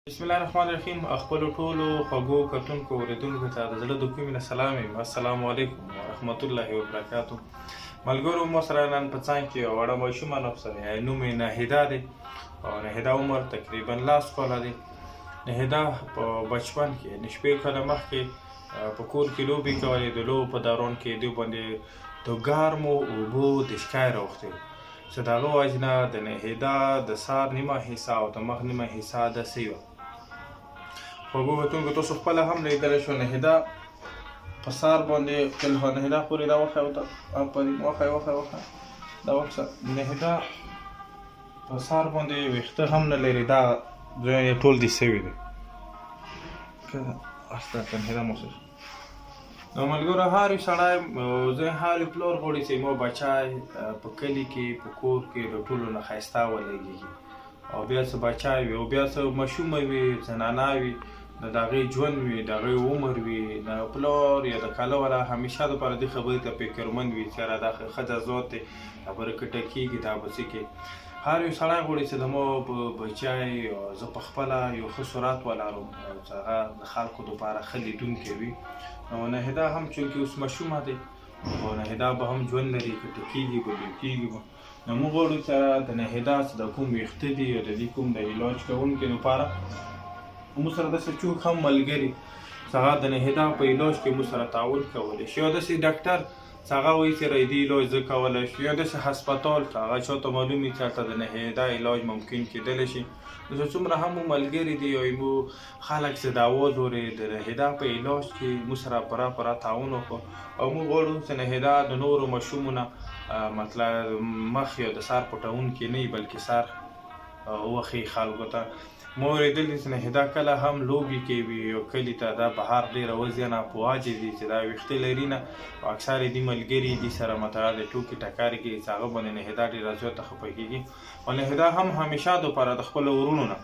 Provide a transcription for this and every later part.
بسم الله الرحمن الرحیم. خپل ټولو خوږو کتونکو اوریدونکو ته د زړه د کومې نه سلام یم. السلام علیکم ورحمت الله وبرکاتو. ملګرو مو سره نن په څنګ کې یو وړه ماشومه نفسه نوم یې ناهیده دی او ناهیده عمر تقریبا 10 کاله دی. ناهیده په بچپن کې یعنې شپې کاله مخکې په کور کې لوبې کولې. د لوبو په دوران کې دوی باندې د ګرمو اوبو دشکای راوښتې چې د هغه وجې نه د ناهیده د سر نیمه حصه او د مخ نیمه حصه داسې وه. خوږو کتونکو تاسو خپله هم لیدلی شو ناهیده په سر باندې تل ناهیده پورې دا وښیه ورته آفرین وښیه دا وښه. ناهیده په سر باندې ویښته هم نه لري. دا ځای یې ټول دې سوي دی. ناهیده موسیقي نو ملګرو هر یو سړی زه هر یو پلار غواړي چې زما بچی په کلي کې په کور کې د ټولو نه ښایسته ولګېږي او بیا څه بچی وي او بیا څه ماشومه وي زنانه وي د هغې ژوند وي د هغې عمر وي د پلار یا د کاله والا همیشه دپاره دې خبرې ته فکرمند وي چې یاره دا ښځه ذات دی دا به رکټه کېږي دا به څه کېږي. هر یو سړی غواړي چې زما بچی زه پخپله یو ښه صورت ولرم چې هغه د خلکو دپاره ښه لیدونکی وي. نو ناهیده هم چونکې اوس ماشومه دی او ناهیده به هم ژوند لري کټه کېږي به بیا کېږي به. نو موږ غواړو چې د ناهیده چې د کوم ویښته دي او د دې کوم د علاج کوونکي لپاره موږ سره داسې څوک هم ملګري چې هغه د ناهیده په علاج کې موږ سره تعاون کولی شي. یا داسې ډاکټر چې هغه وایي چې د دې علاج زه کولی شي یا داسې هسپتال چې هغه چاته معلوم وي چې هلته د ناهیده علاج ممکن کېدلی شي. نو څومره هم مو ملګري دي او مو خلک چې د اواز اوري د ناهیده په علاج کې موږ سره پوره تعاون وکړو او موږ غواړو چې ناهیده د نورو ماشومو نه مطلب مخ یا د سر پټونکي نه وي بلکې سر وښیي خلکو ته. ما اورېدلي چې ناهیده کله هم لوبې کوي او کلي ته دا بهر ډېره وځي نه په واجب دي چې دا ویښته لري نه او اکثر یې دي ملګري دي سره متعدد ټوکې ټکارې کوي چې هغه باندې ناهیده ډېره زیاته خفه کېږي. او ناهیده هم همیشه دپاره د خپلو ورونو نه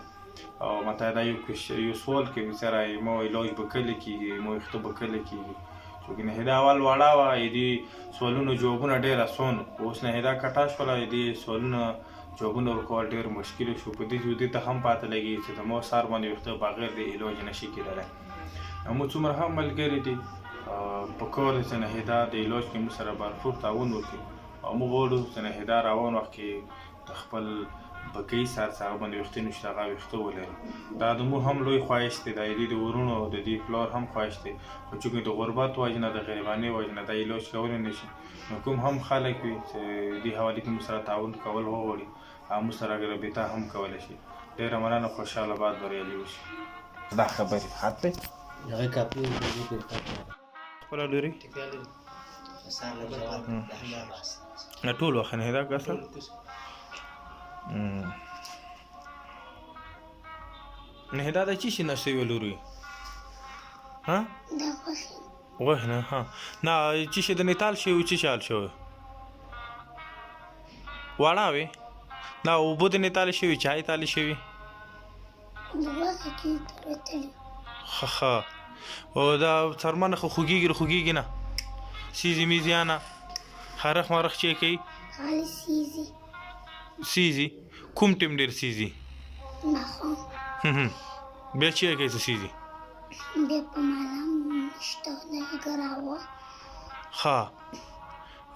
او متعدد یو سوال کوي چې ما علاج به کله کېږي ما ویښته به کله کېږي. چونکې ناهیده اول وړه وه دې سوالونو جوابونه ډېر اسان وو. اوس ناهیده کټه شوله دې سوالونه جوابونه ورکول ډېر مشکل شو. په دې ته هم پاته لګي چې زما سر باندې ویښته بغیر د علاج نشي کېدلی. موږ څومره هم ملګري دي پکار دی چې ناهیده د علاج کې موږ سره بھرپور تعاون وکړي او موږ غواړو چې ناهیده روان وخت کې د خپل بګۍ سر چې هغه باندې ویښته نشته هغه ویښته ولري. دا د موږ هم لوی خواهش دی د دې د ورونو او د دې پلار هم خواهش دی خو چونکې د غربت وجې نه د غریبانۍ وجې نه دا علاج کولی نه شي. نو کوم هم خلک وي چې دې حوالې کې موږ سره تعاون کول وغواړي او موږ سره رابطه هم کولی شي. ډېره مننه. خوشحاله باد بریالي وشي. دا خبرې حد دی هغه کاپي خپله لوري ټول وخت ناهیده کسه ناهیده د چی شي نه شوي لوري غوښې نه نه چی شي د نیتال شوي چی شال شوی واړه وې نه اوبه د نیتال شوي چای تالې شوي ښه او دا څرمنه خو خوږېږي نه سیزي میزیانه خرخ مرخ چې کوي سیزي کوم ټیم ډېر سیزي بیا چې کوي څه سیزي ښه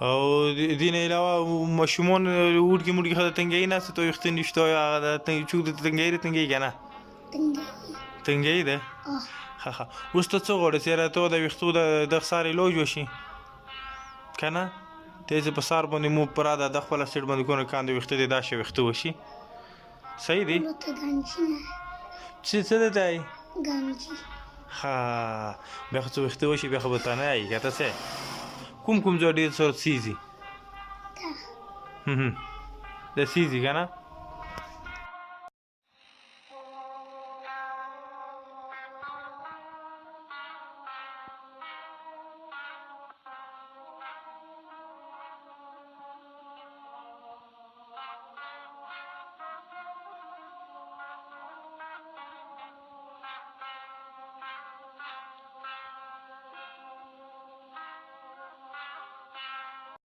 او دې نه علاوه ماشومان وړکي موړکي ښه د تنګیایي ناست ته ویښته نشته هغه د چوک د تنګیایي تنګیایي که نه تنګیایي ده ښه اوس ته څه غواړې چې یاره ته د ویښتو د دغه سر علاج وشي که نه ته چې په سر باندې مو پوره د خپله سیټ باندې کونه کاندې ویښته دې داسې ویښته وشي صحیح دی څه دی دی ښه بیا خو څه ویښته وشي بیا خو به ته نه یې که ته څه کوم ځای ډېر سر سیزي د سیزي که نه